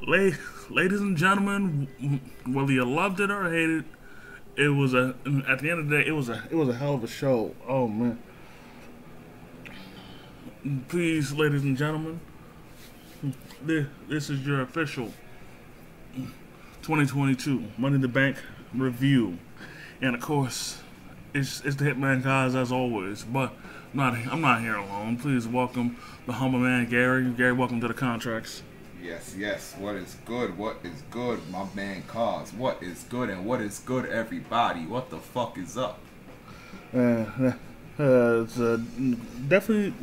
ladies and gentlemen, whether you loved it or hated it, it was a. At the end of the day, it was a hell of a show. Oh man! Please, ladies and gentlemen, this is your official 2022 Money in the Bank review, and of course, it's the Hitman guys as always. But I'm not here alone. Please welcome the humble man Gary. Gary, welcome to the contracts. Yes. What is good? What is good, my man Cause? What is good and what is good, everybody? What the fuck is up? It's definitely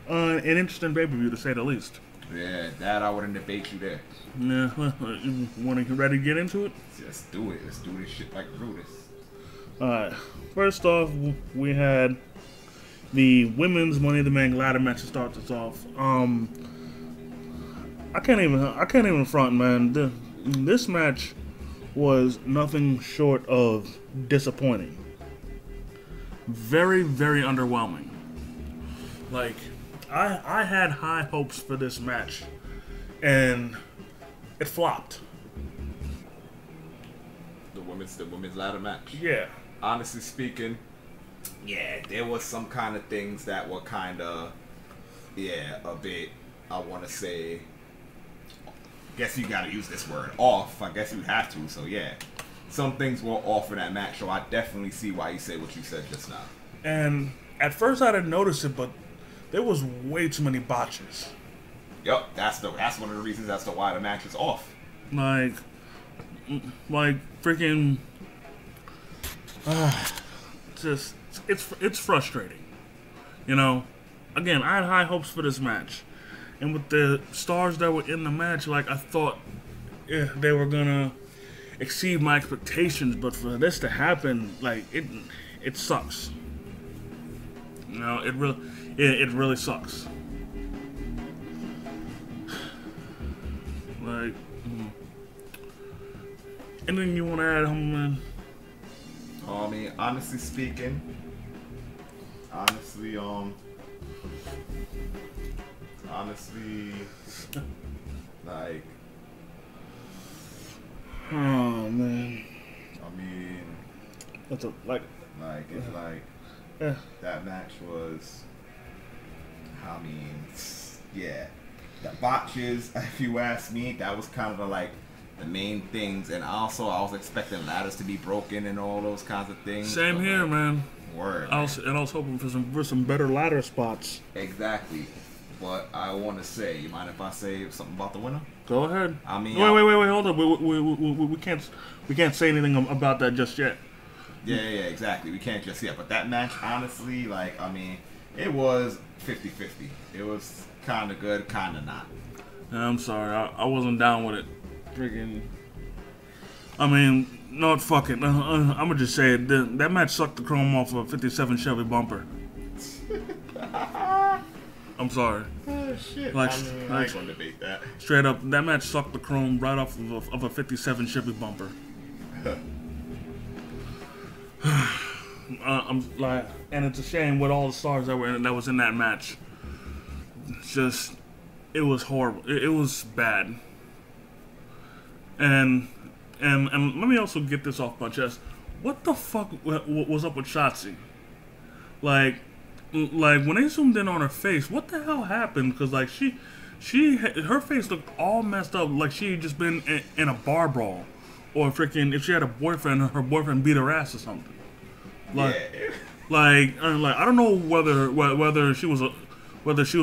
an interesting pay-per-view to say the least. Yeah, that I wouldn't debate you there. Yeah, want to ready to get into it? Just do it. Let's do this shit like Brutus. Alright, first off, we had the women's Money in the Bank ladder match to start this off. I can't even front, man. This match was nothing short of disappointing. Very, very underwhelming. Like, I had high hopes for this match, and it flopped. The women's ladder match. Yeah. Honestly speaking, yeah, there was some kind of things that were kind of, a bit. I want to say. Guess you gotta use this word, off. I guess you have to. So yeah, some things were off in that match. So I definitely see why you said what you said just now. And at first I didn't notice it, but there was way too many botches. Yup, that's one of the reasons as to why the match is off. Like freaking, just it's frustrating. You know, again, I had high hopes for this match. And with the stars that were in the match, like, I thought they were gonna exceed my expectations, but for this to happen, like, it sucks. You know, it really sucks. Like, anything you want to add, man? I mean, honestly speaking, honestly, like, oh man, I mean, that's a that match was, I mean, yeah, the botches, if you ask me, that was kind of the main things, and also I was expecting ladders to be broken and all those kinds of things. Same here, man. Word. I was hoping for some better ladder spots. Exactly. But I want to say, you mind if I say something about the winner? Go ahead. I mean, wait, hold up. We can't say anything about that just yet. Yeah, exactly. We can't just yet. But that match, honestly, like, I mean, it was 50-50. It was kind of good, kind of not. Yeah, I'm sorry. I wasn't down with it. Freaking. I mean, no, fuck it. I'm gonna just say it. That match sucked the chrome off of a '57 Chevy bumper. I'm sorry. Oh, shit. Like, I mean, I ain't gonna debate that. Straight up, that match sucked the chrome right off of a '57 Chevy bumper. I'm like, and it's a shame with all the stars that was in that match. Just, it was horrible. It was bad. And let me also get this off my chest. What the fuck was up with Shotzi? Like when they zoomed in on her face, what the hell happened? Because like her face looked all messed up, like she had just been in a bar brawl, or freaking if she had a boyfriend, her boyfriend beat her ass or something. Like, I don't know whether she was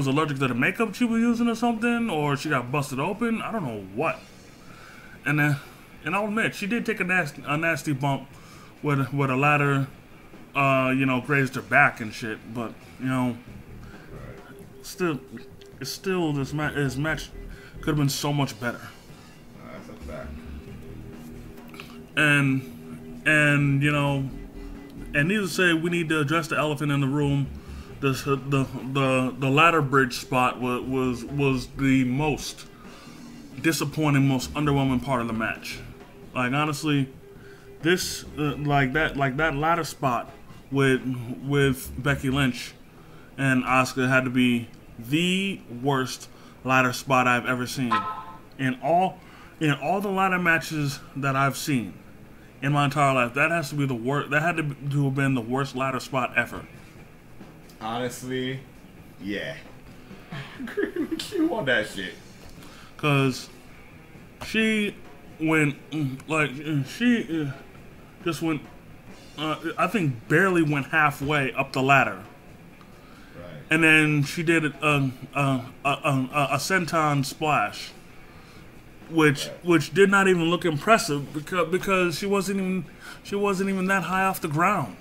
allergic to the makeup she was using or something, or she got busted open. I don't know what. And I'll admit she did take a nasty bump with a ladder. Grazed her back and shit, but still this match could have been so much better. That's a fact. And needless to say, we need to address the elephant in the room. The ladder bridge spot was the most disappointing, most underwhelming part of the match. Like honestly, this that ladder spot with Becky Lynch and Asuka had to be the worst ladder spot I've ever seen in all in all the ladder matches that I've seen in my entire life, that has to be the worst. That had to have been the worst ladder spot ever. Honestly, yeah. Agree with you on that shit. Cause she went she just went. I think barely went halfway up the ladder. Right. And then she did a senton splash, which did not even look impressive because she wasn't even that high off the ground.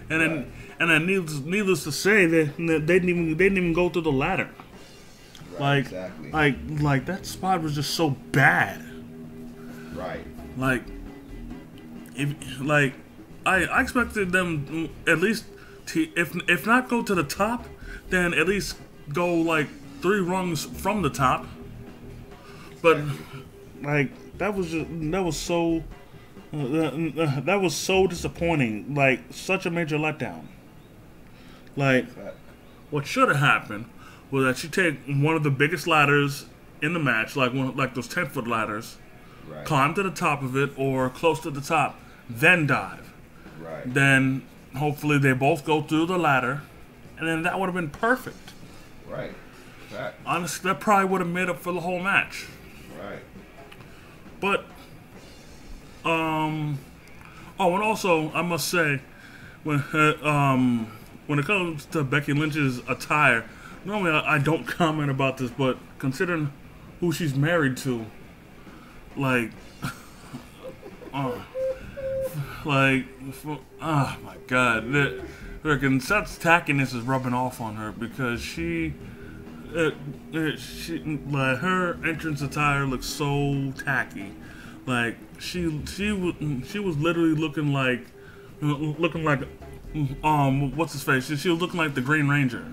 And then needless to say that they didn't even go through the ladder. Right, exactly. Like that spot was just so bad. Right. I expected them at least to, if not go to the top, then at least go like 3 rungs from the top. But like that was so disappointing. Like such a major letdown. Like what should have happened was that she take one of the biggest ladders in the match, like those 10-foot ladders, right. Climb to the top of it or close to the top, then dive. Right. Then hopefully they both go through the ladder, and then that would have been perfect. Right. Honestly, that probably would have made up for the whole match. Right. But, oh, and also I must say, when it comes to Becky Lynch's attire, normally I don't comment about this, but considering who she's married to, like, oh my God, such tackiness is rubbing off on her because she like her entrance attire looks so tacky. Like she was literally looking like what's his face? She was looking like the Green Ranger.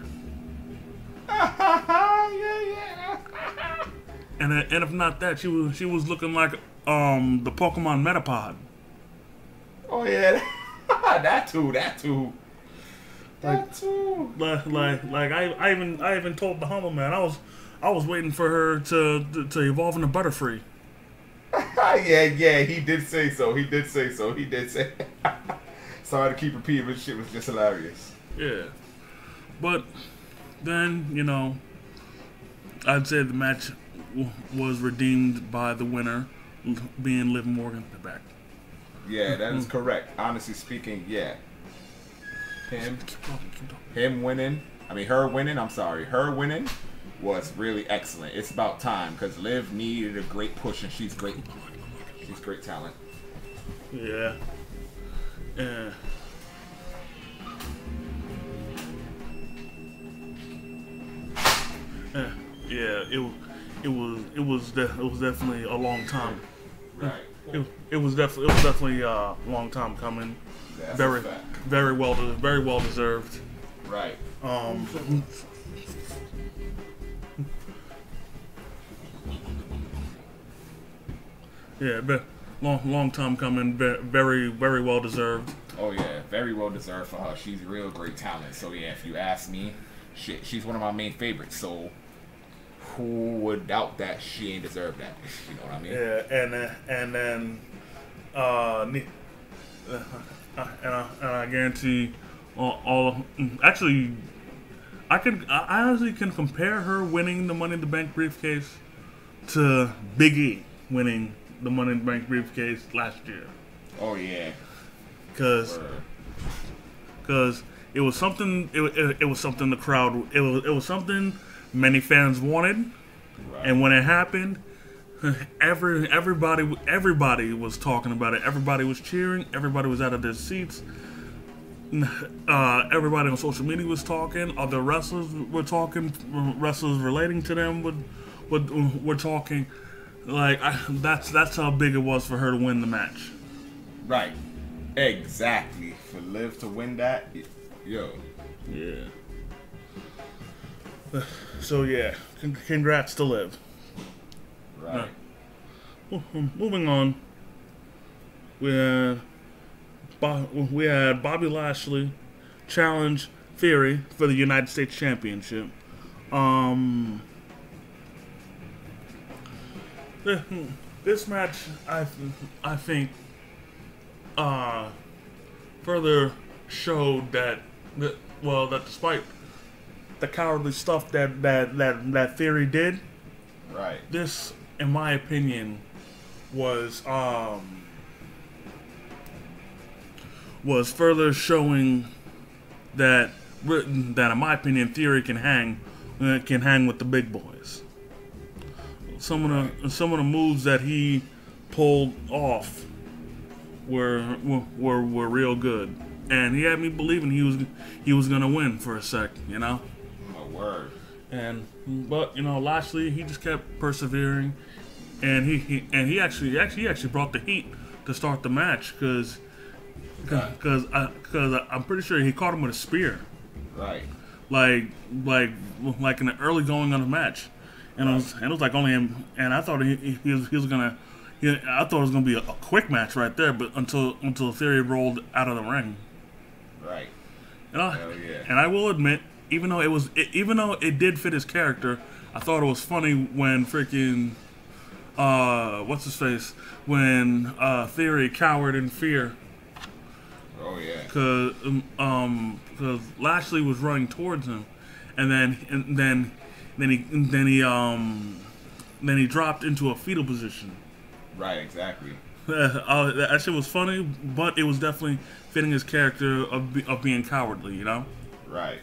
Yeah. And if not that, she was looking like the Pokemon Metapod. Oh yeah, that too. Like I even told the humble man I was waiting for her to evolve into Butterfree. yeah, he did say so. Sorry to keep repeating, but shit was just hilarious. Yeah, but then I'd say the match was redeemed by the winner being Liv Morgan in the back. Yeah, that is correct. Honestly speaking, yeah. Her winning was really excellent. It's about time because Liv needed a great push, and she's great. She's great talent. Yeah. Yeah. Yeah. It was definitely a long time. Right. It was definitely a long time coming. That's very well deserved. Right. Yeah, but long time coming. Very well deserved. Oh yeah, very well deserved for her. She's real great talent. So yeah, if you ask me, shit, she's one of my main favorites. So who would doubt that she ain't deserved that? You know what I mean? Yeah, and then I guarantee all actually I honestly can compare her winning the Money in the Bank briefcase to Big E winning the Money in the Bank briefcase last year. Oh yeah, because it was something. It was something the crowd. It was something many fans wanted, right. And when it happened, everybody was talking about it. Everybody was cheering. Everybody was out of their seats. Everybody on social media was talking. Other wrestlers were talking. Wrestlers relating to them were talking. Like that's how big it was for her to win the match. Right. Exactly. For Liv to win that, yo. Yeah. So yeah, congrats to Liv. Right. Moving on. We had Bobby Lashley challenge Theory for the United States Championship. This match, I think, further showed that that despite the cowardly stuff that Theory did, Right. this, in my opinion, was further showing that in my opinion, Theory can hang with the big boys. Some of the moves that he pulled off were real good, and he had me believing he was gonna win for a sec, you know. My word. But Lashley, he just kept persevering, and he actually brought the heat to start the match because I'm pretty sure he caught him with a spear. Right. Like in the early going of the match, and it was like only him. And I thought he was gonna. I thought it was gonna be a quick match right there, but until Theory rolled out of the ring. Right. And Hell yeah. And I will admit, even though it did fit his character, I thought it was funny when freaking what's his face, when Theory cowered in fear. Oh yeah. Because Lashley was running towards him, and then he dropped into a fetal position. Right. Exactly. That shit was funny, but it was definitely fitting his character of being cowardly, you know. Right.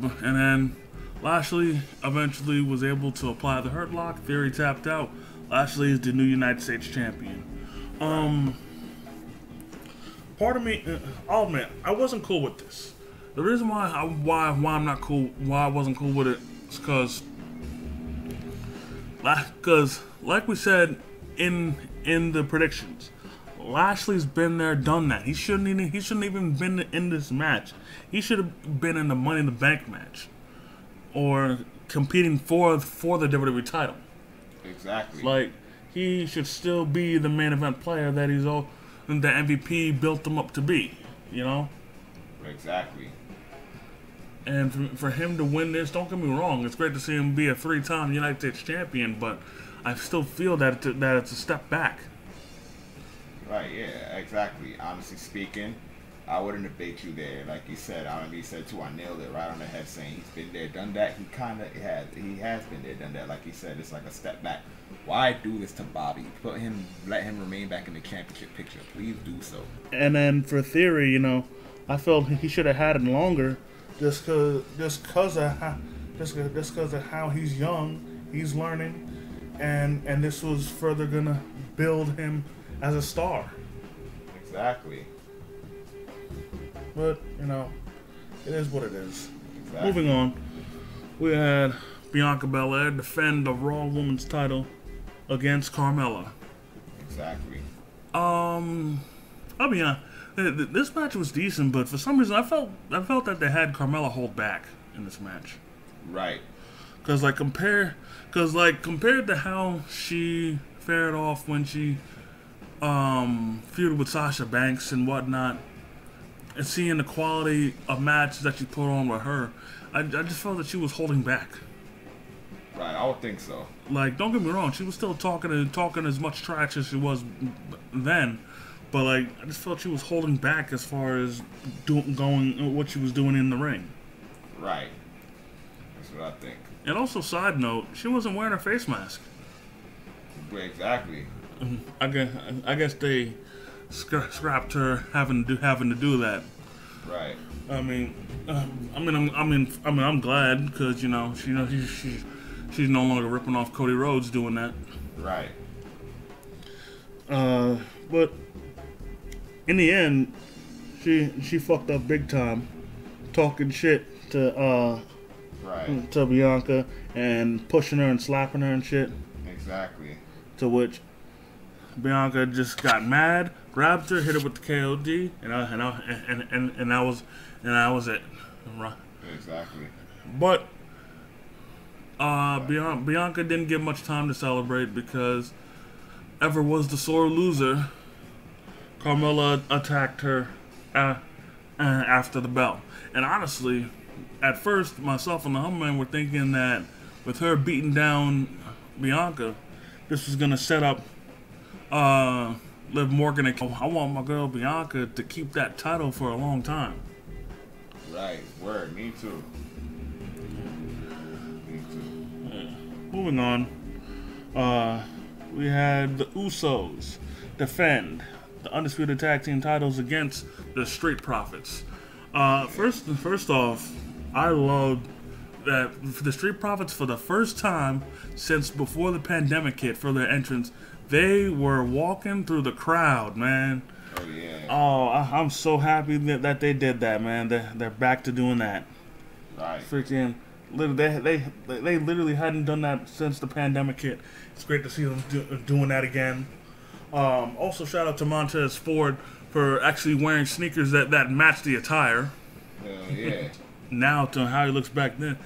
And then Lashley eventually was able to apply the Hurt Lock. Theory tapped out. Lashley is the new United States champion. Part of me, I'll admit, I wasn't cool with this. The reason why I'm not cool, why I wasn't cool with it, is because like we said in the predictions, Lashley's been there, done that. He shouldn't even been in this match. He should have been in the Money in the Bank match, or competing for the WWE title. Exactly. Like, he should still be the main event player that the MVP built him up to be, you know? Exactly. And for him to win this, don't get me wrong, it's great to see him be a 3-time United States champion, but I still feel that it's a step back. Right, yeah, exactly. Honestly speaking, I wouldn't debate you there. Like you said, I remember you said too, I nailed it right on the head saying he's been there, done that. He has been there, done that. Like you said, it's like a step back. Why do this to Bobby? Let him remain back in the championship picture. Please do so. And then for Theory, I felt he should have had it longer, just cause of how he's young, he's learning, and this was further gonna build him as a star. Exactly. But it is what it is. Exactly. Moving on, we had Bianca Belair defend the Raw Women's title against Carmella. Exactly. I mean, this match was decent, but for some reason I felt that they had Carmella hold back in this match. Right. Because compared to how she fared off when she feuded with Sasha Banks and whatnot, and seeing the quality of matches that she put on with her, I just felt that she was holding back. Right, I would think so. Like, don't get me wrong, she was still talking as much trash as she was then, but I just felt she was holding back as far as going what she was doing in the ring. Right. That's what I think. And also, side note, she wasn't wearing her face mask. Exactly. I guess they scrapped her having to do that. Right. I'm glad because she's no longer ripping off Cody Rhodes doing that. Right. But in the end, she fucked up big time, talking shit to Bianca and pushing her and slapping her and shit. Exactly. To which Bianca just got mad, grabbed her, hit her with the KOD, and that was it. Right. Exactly. But Bianca didn't get much time to celebrate because ever was the sore loser. Carmella attacked her after the bell, and honestly, at first, myself and the Hummerman were thinking that with her beating down Bianca, this was gonna set up Liv Morgan. I want my girl Bianca to keep that title for a long time. Right. Word. Me too. Me too. Yeah. Moving on. We had the Usos defend the undisputed tag team titles against the Street Profits. First off, I love that for the Street Profits, for the first time since before the pandemic hit, for their entrance, they were walking through the crowd, man. Oh yeah. Oh, I'm so happy that they did that, man. They're back to doing that. Right. Freaking, they literally hadn't done that since the pandemic hit. It's great to see them doing that again. Also, shout out to Montez Ford for actually wearing sneakers that match the attire. Hell yeah. Now to how he looks back then.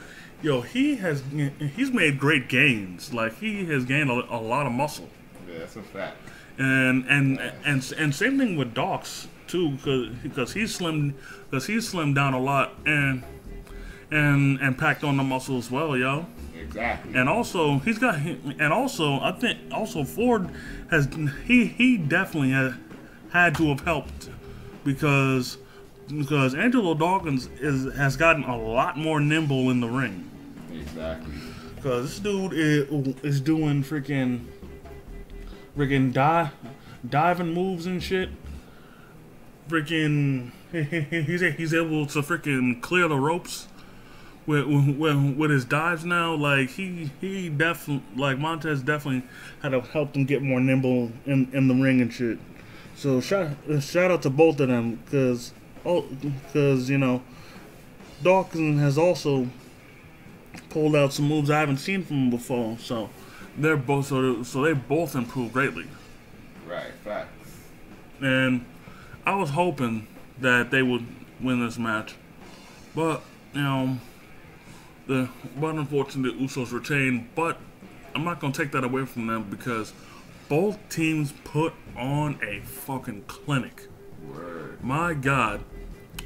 Yo, he's made great gains. Like, he has gained a lot of muscle. Yeah, that's a fact. And same thing with Dox too, because he's slimmed down a lot and packed on the muscle as well, yo. Exactly. And also I think also Ford he definitely had to have helped because Angelo Dawkins has gotten a lot more nimble in the ring. Exactly. Because this dude is doing freaking diving moves and shit. Freaking he's able to freaking clear the ropes with his dives now. Like he definitely, like, Montez definitely had to help him get more nimble in the ring and shit. So shout out to both of them because you know, Dawkins has also pulled out some moves I haven't seen from him before. So they both improved greatly. Right, facts. And I was hoping that they would win this match, but you know, unfortunately the Usos retained. But I'm not gonna take that away from them because both teams put on a fucking clinic. Word. My God,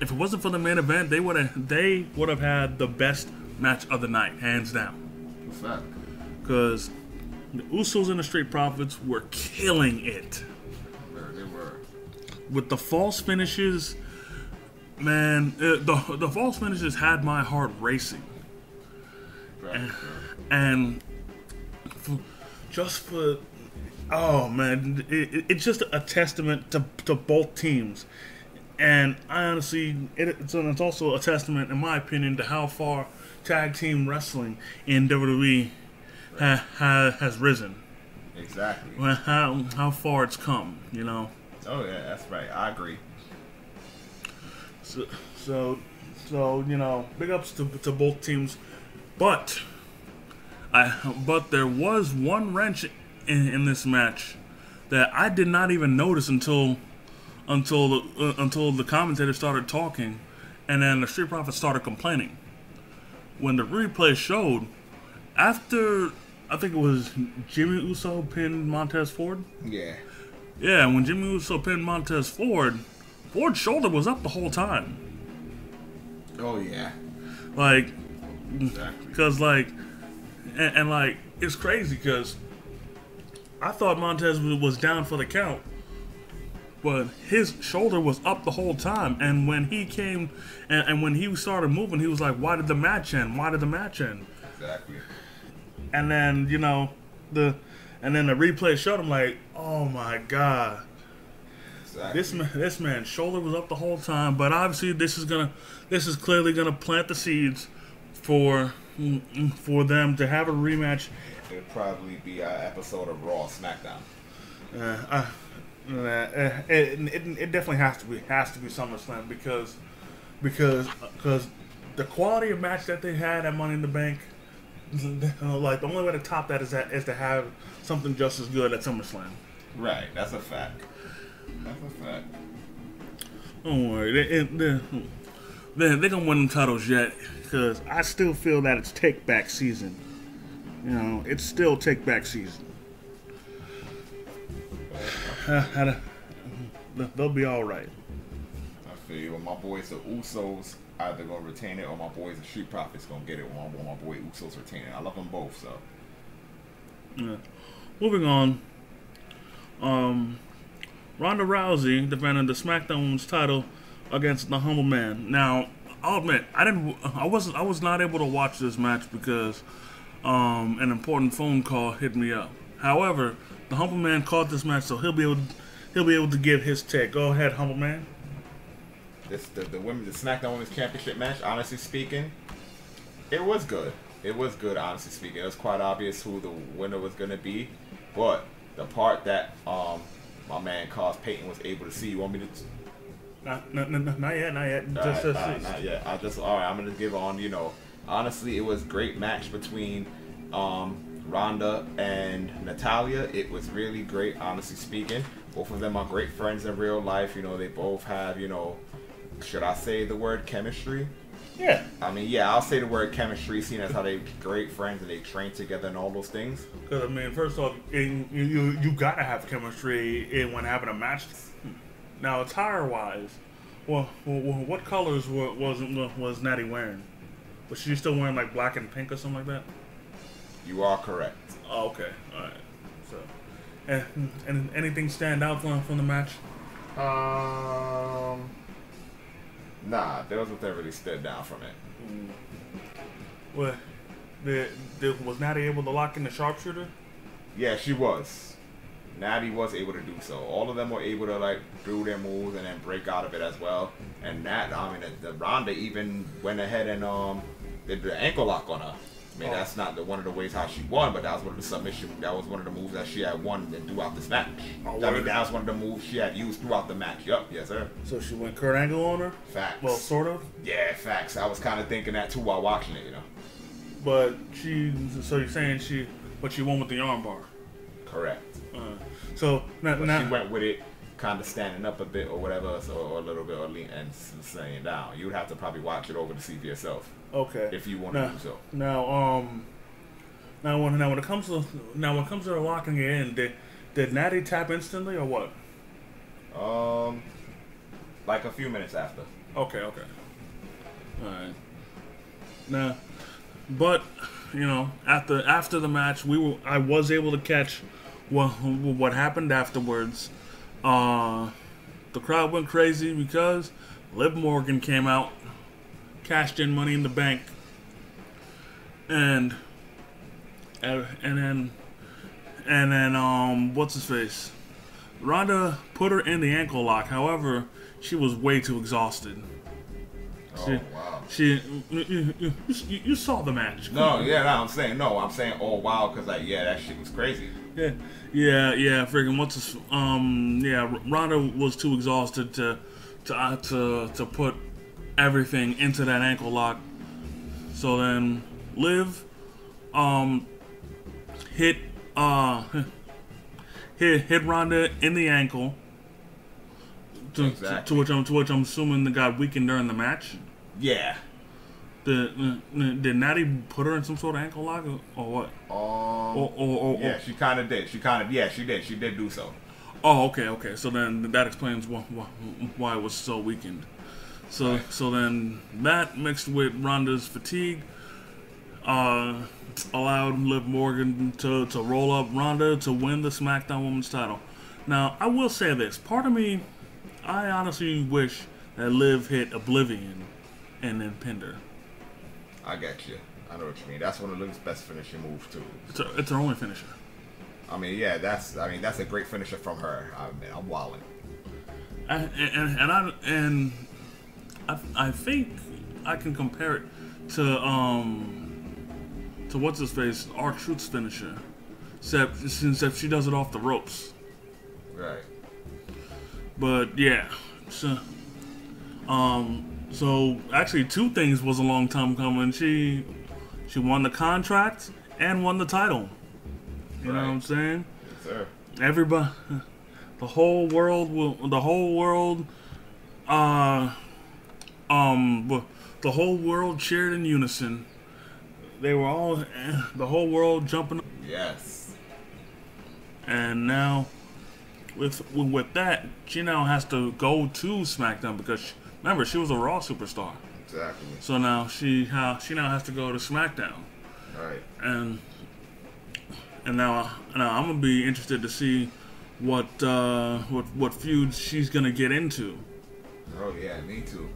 if it wasn't for the main event, they would have had the best match of the night, hands down. What's that? Because the Usos and the Street Profits were killing it. They were. With the false finishes, man, the false finishes had my heart racing. Right. And oh man, it's just a testament to both teams. And I honestly, it's also a testament, in my opinion, to how far tag team wrestling in WWE has risen. Exactly. How far it's come, you know. Oh yeah, that's right. I agree. So you know, big ups to both teams, but there was one wrench in this match that I did not even notice until the commentator started talking, and then the Street Profits started complaining. When the replay showed, after I think it was Jimmy Uso pinned Montez Ford. Yeah. Yeah, when Jimmy Uso pinned Montez Ford, Ford's shoulder was up the whole time. Oh yeah. Like, Exactly. because like, and like, it's crazy because I thought Montez was down for the count, but his shoulder was up the whole time. And when he came and when he started moving, he was like, "Why did the match end? Why did the match end?" Exactly. And then, you know, the replay showed him like, "Oh my God." Exactly. This man's shoulder was up the whole time, but obviously this is clearly gonna plant the seeds for them to have a rematch. It'll probably be an episode of Raw SmackDown. It definitely has to be SummerSlam because the quality of match that they had at Money in the Bank, like the only way to top that is to have something just as good at SummerSlam. Right. That's a fact. That's a fact. Don't worry, they're gonna win them titles yet, because I still feel that it's take back season. You know, it's still take back season. They'll be all right. I feel you. My boys, the Usos, either gonna retain it, or my boys, the Street Profits, gonna get it. Or my boy Usos retain it. I love them both, so. Yeah. Moving on. Ronda Rousey defended the SmackDown Women's title against the Humble Man. Now, I'll admit, I was not able to watch this match because an important phone call hit me up. However, the Humble Man caught this match, so he'll be able to give his take. Go ahead, Humble Man. The SmackDown Women's Championship match. Honestly speaking, it was good. It was good. Honestly speaking, it was quite obvious who the winner was gonna be, but the part that my man Cos Payton was able to see. You want me to? Not yet. Not yet. I'm gonna give on. Honestly, it was a great match between Ronda and Natalia. It was really great, honestly speaking. Both of them are great friends in real life. They both have, should I say the word chemistry? Yeah. I mean, yeah, I'll say the word chemistry, seeing as how they're great friends and they train together and all those things. Because, I mean, first off, you gotta have chemistry when having a match. Now, attire-wise, what colors was Natty wearing? Was she still wearing, like, black and pink or something like that? You are correct. Oh, okay. All right. So, and anything stand out from the match? Nah, there wasn't that really stood down from it. Well, was Natty able to lock in the sharpshooter? Yeah, she was. Natty was able to do so. All of them were able to do their moves and then break out of it as well. And the Ronda even went ahead and did the ankle lock on her. I mean, that's not one of the ways how she won, but that was one of the submission. That was one of the moves that she had won throughout this match. That was one of the moves she had used throughout the match. Yup, yes sir. So she went Kurt Angle on her. Facts. Well, sort of. Yeah, facts. I was kind of thinking that too while watching it, But so you're saying she won with the armbar. Correct. So now she went with it, kind of standing up a bit or whatever, or a little bit, and staying down. You would have to probably watch it over to see for yourself. Okay. If you want to do so. Now when it comes to her locking it in, did Natty tap instantly or what? Like a few minutes after. Okay. All right. Now, but after the match, I was able to catch what happened afterwards. The crowd went crazy because Liv Morgan came out, cashed in Money in the Bank, and then what's his face? Ronda put her in the ankle lock. However, she was way too exhausted. Oh wow! You saw the match. I'm saying oh wow, because that shit was crazy. Yeah. Freaking Ronda was too exhausted to put everything into that ankle lock. So then Liv hit Ronda in the ankle. To which I'm assuming that got weakened during the match. Yeah. Did Natty put her in some sort of ankle lock or what? Yeah, she kind of did. She did. She did do so. Oh, okay. So then that explains why it was so weakened. So then that mixed with Ronda's fatigue allowed Liv Morgan to roll up Ronda to win the SmackDown Women's title. Now, I will say this. Part of me, I honestly wish that Liv hit Oblivion and then pinned her. I get you. I know what you mean. That's one of Liv's best finishing moves too. It's her only finisher. I mean, yeah, that's a great finisher from her. I mean, I'm wilding. I think I can compare it to what's his face, R-Truth's finisher, except she does it off the ropes. Right. But yeah, so actually two things was a long time coming. She won the contract and won the title. You know what I'm saying? Yes, sir. Everybody, the whole world cheered in unison. They were all, the whole world jumping. Yes. And now, with that, she now has to go to SmackDown because remember she was a Raw superstar. Exactly. So now she now has to go to SmackDown. Right. And and now I'm gonna be interested to see what feuds she's gonna get into. Oh yeah, me too.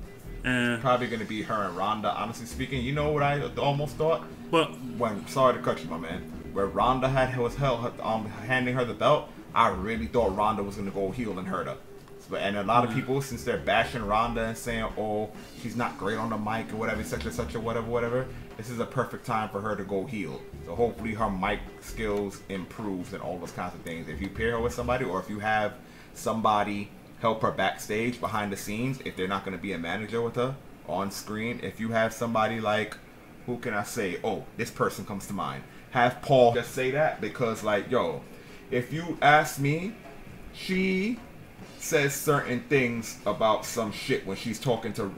And probably gonna be her and Ronda. Honestly speaking, you know what I almost thought? But when sorry to cut you, my man. Where Ronda handing her the belt, I really thought Ronda was gonna go heel and hurt her. And a lot of people, since they're bashing Ronda and saying, "Oh, she's not great on the mic or whatever, such and such or whatever," this is a perfect time for her to go heel. So hopefully her mic skills improves and all those kinds of things. If you pair her with somebody, or if you have somebody help her backstage behind the scenes, if they're not going to be a manager with her on screen, if you have somebody like, who can I say? Oh, this person comes to mind. Have Paul just say that, because like, yo, if you ask me, she says certain things about some shit when she's talking to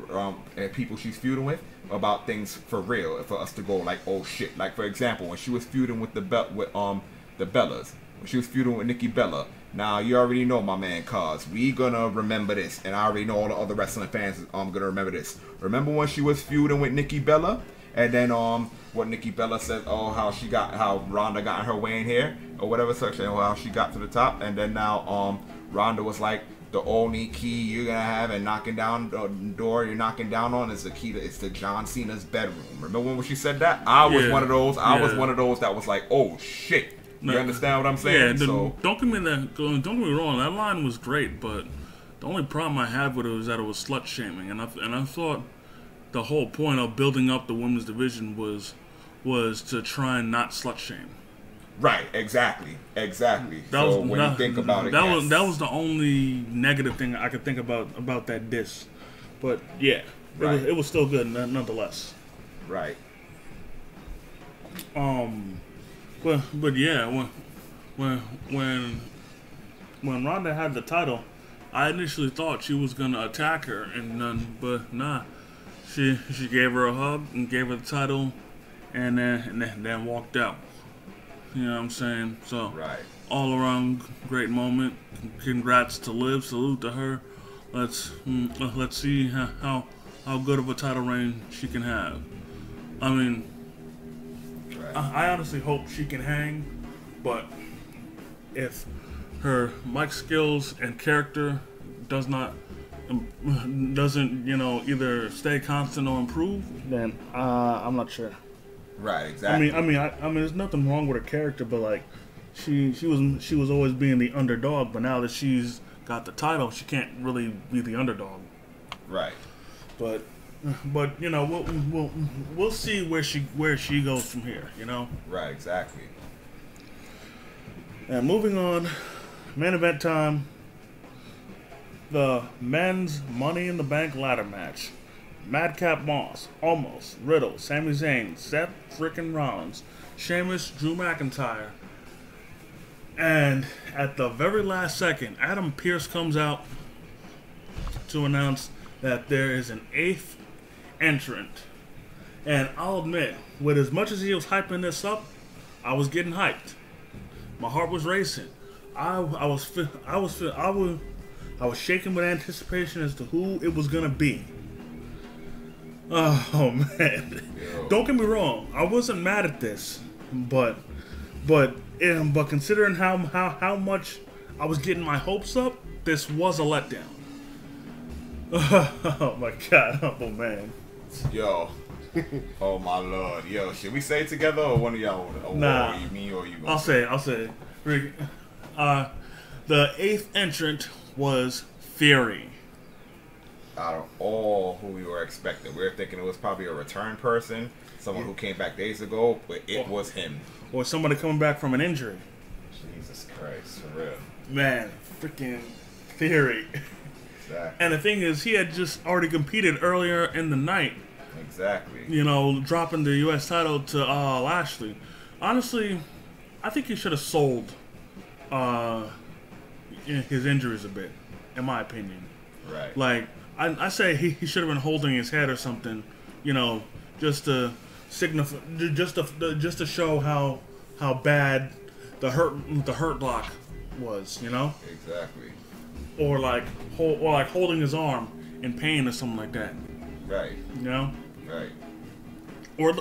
people she's feuding with about things for real, for us to go like, oh shit. Like for example, when she was feuding with the Bellas, when she was feuding with Nikki Bella. Now you already know, my man, cause we gonna remember this, and I already know all the other wrestling fans gonna remember this. Remember when she was feuding with Nikki Bella, and then what Nikki Bella said, oh, how Ronda got in her way in here or whatever such, and how she got to the top, and then now Ronda was like, the only key you're gonna have and knocking down the door you're knocking down on is the key to it's the John Cena's bedroom. Remember when she said that? I was one of those. I was one of those that was like, oh shit. You understand what I'm saying? Yeah. So don't get me wrong. That line was great, but the only problem I had with it was that it was slut shaming, and I thought the whole point of building up the women's division was to try and not slut shame. Right, exactly. So when you think about it, that was the only negative thing I could think about that diss. But yeah, it was still good nonetheless. Right. But yeah, when Ronda had the title, I initially thought she was gonna attack her, but nah, she gave her a hug and gave her the title, and then walked out. You know what I'm saying? So, all around great moment. Congrats to Liv. Salute to her. Let's see how good of a title reign she can have. I mean, I honestly hope she can hang, but if her mic skills and character doesn't either stay constant or improve, then I'm not sure. Right, exactly. I mean, there's nothing wrong with her character, but like, she was always being the underdog. But now that she's got the title, she can't really be the underdog. Right. But you know, we'll see where she goes from here. You know. Right. Exactly. And moving on, main event time. The men's Money in the Bank ladder match. Madcap Moss, Almost, Riddle, Sami Zayn, Seth frickin' Rollins, Sheamus, Drew McIntyre. And at the very last second, Adam Pearce comes out to announce that there is an 8th entrant. And I'll admit, with as much as he was hyping this up, I was getting hyped. My heart was racing. I was shaking with anticipation as to who it was gonna be. Oh man! Yo. Don't get me wrong. I wasn't mad at this, but considering how much I was getting my hopes up, this was a letdown. Oh my god! Oh man! Yo! Oh my lord! Yo! Should we say it together or one of y'all? Nah. Or me or you? I'll say it. The 8th entrant was Theory. Out of all who we were expecting, we were thinking it was probably a return person, someone who came back days ago, but it was him. Or somebody coming back from an injury. Jesus Christ, for real. Man, freaking Theory. Exactly. And the thing is, he had just already competed earlier in the night. Exactly. You know, dropping the U.S. title to Lashley. Honestly, I think he should have sold his injuries a bit, in my opinion. Right. Like, I say he should have been holding his head or something, you know, just to signify, just to show how bad the hurt lock was, you know. Exactly. Or like holding his arm in pain or something like that. Right. You know. Right. Or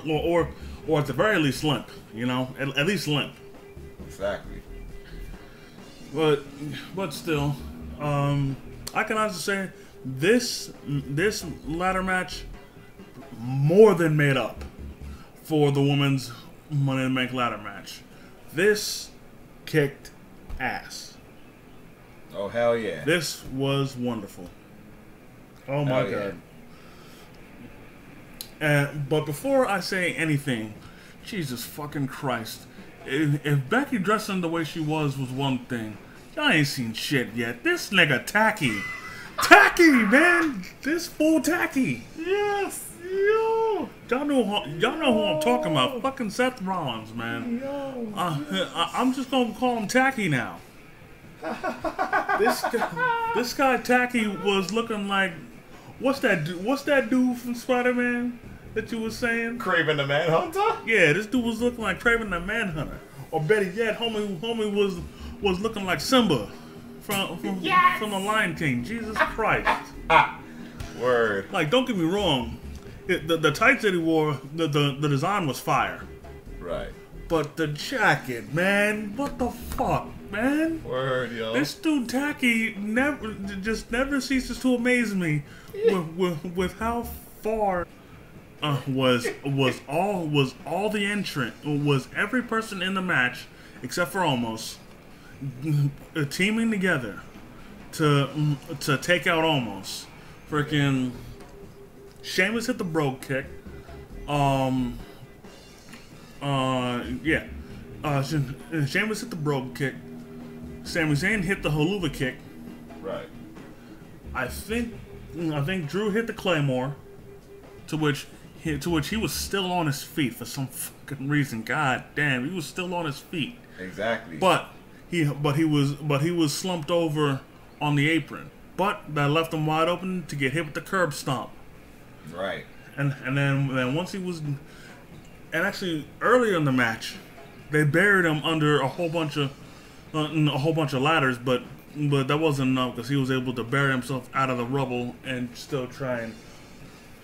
at the very least limp, you know, at least limp. Exactly. But still, I can honestly say this ladder match more than made up for the women's Money in the Bank ladder match. This kicked ass. Oh hell yeah! This was wonderful. Oh my god. But before I say anything, Jesus fucking Christ. If Becky dressing the way she was one thing, y'all ain't seen shit yet. This nigga tacky. Tacky, man! This fool tacky. Yes, yo. Y'all know who I'm talking about. Fucking Seth Rollins, man. I'm just gonna call him tacky now. This guy tacky was looking like, what's that dude from Spider-Man that you was saying? Kraven the Manhunter? Yeah, this dude was looking like Kraven the Manhunter. Or better yet, homie was looking like Simba from the Lion King. Jesus Christ. Word. Like, don't get me wrong, the tights that he wore, the design was fire. Right. But the jacket, man, what the fuck, man? Word, yo. This dude Tacky never ceases to amaze me with how far was all the entrant, was every person in the match except for Almost teaming together to take out Almost. Freaking Sheamus hit the brogue kick. Sheamus hit the brogue kick. Sami Zayn hit the haluva kick. Right. I think Drew hit the Claymore, to which he was still on his feet for some fucking reason. God damn, he was still on his feet. Exactly. But he was slumped over on the apron. But that left him wide open to get hit with the curb stomp. Right. And then once he was, and actually earlier in the match, they buried him under a whole bunch of ladders, but that wasn't enough because he was able to bury himself out of the rubble and still try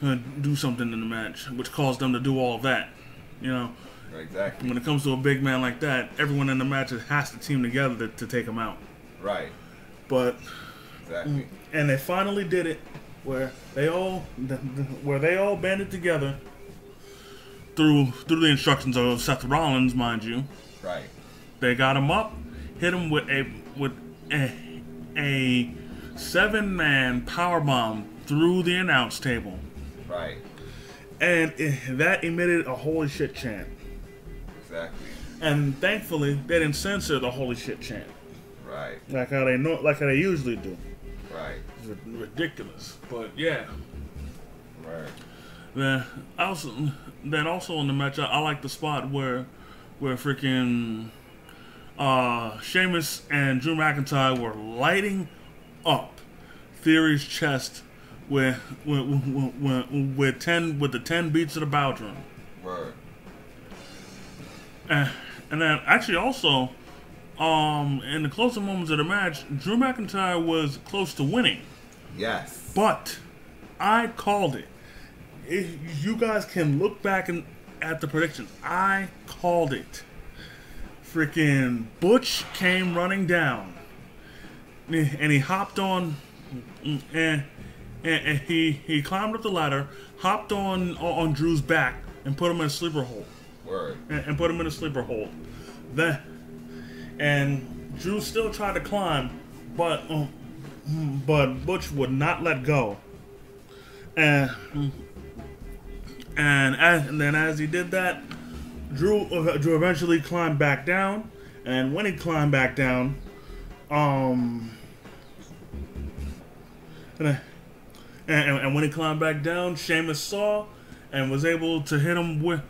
and do something in the match, which caused them to do all of that. You know, exactly. When it comes to a big man like that, everyone in the match has to team together to take him out. Right. But exactly. And they finally did it, where they all banded together through the instructions of Seth Rollins, mind you. Right. They got him up, hit him with a 7-man powerbomb through the announce table. Right. And that emitted a holy shit chant. Exactly. And thankfully, they didn't censor the holy shit chant. Right. Like how they usually do. Right. It's ridiculous. But yeah. Right. Then also in the match, I like the spot where freaking Sheamus and Drew McIntyre were lighting up Theory's chest with the 10 beats of the bow drum. Right. And then actually also in the closing moments of the match, Drew McIntyre was close to winning. Yes. But I called it. If you guys can look back at the predictions, I called it. Freaking Butch came running down, and he hopped on, and he climbed up the ladder, hopped on Drew's back, and put him in a sleeper hold. Word. And put him in a sleeper hold. And Drew still tried to climb, but Butch would not let go. And then as he did that, Drew eventually climbed back down, and when he climbed back down, and when he climbed back down, Sheamus saw and was able to hit him with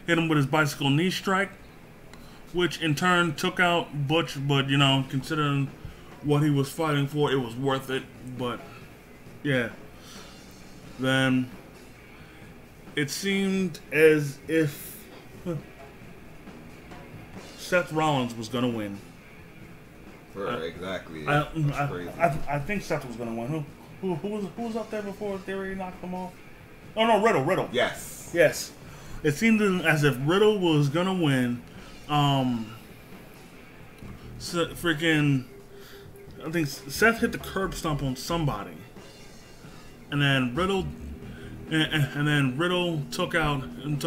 his bicycle knee strike, which in turn took out Butch. But you know, considering what he was fighting for, it was worth it. But yeah. Then it seemed as if Seth Rollins was going to win. Exactly. I think Seth was going to win. Who was up there before Theory knocked him off? Oh no, Riddle. Yes. Yes. it seemed as if Riddle was gonna win. Freaking, I think Seth hit the curb stomp on somebody, and then Riddle. And then Riddle took out Rollins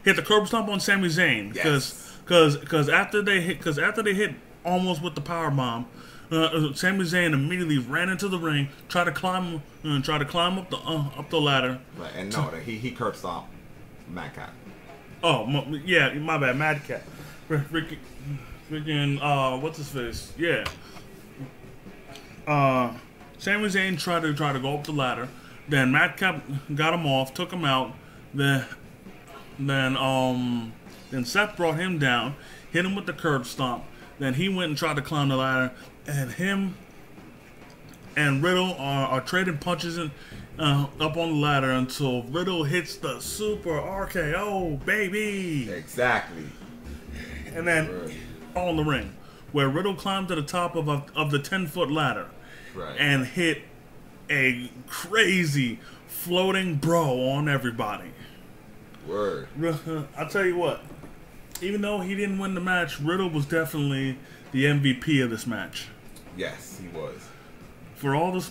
hit the curb stomp on Sami Zayn because after they hit almost with the power bomb, Sami Zayn immediately ran into the ring, tried to climb up the ladder. Right, and no, he curb stomped Madcap. Oh yeah, my bad, Madcap. Freaking what's his face? Yeah. Sami Zayn tried to go up the ladder. Then Madcap got him off, took him out. Then Seth brought him down, hit him with the curb stomp. Then he went and tried to climb the ladder, and him and Riddle are trading punches up on the ladder until Riddle hits the Super RKO, baby. Exactly. And then on the ring, where Riddle climbed to the top of the 10-foot ladder, and hit a crazy floating bro on everybody. Word. I'll tell you what, even though he didn't win the match, Riddle was definitely the MVP of this match. Yes, he was. For all the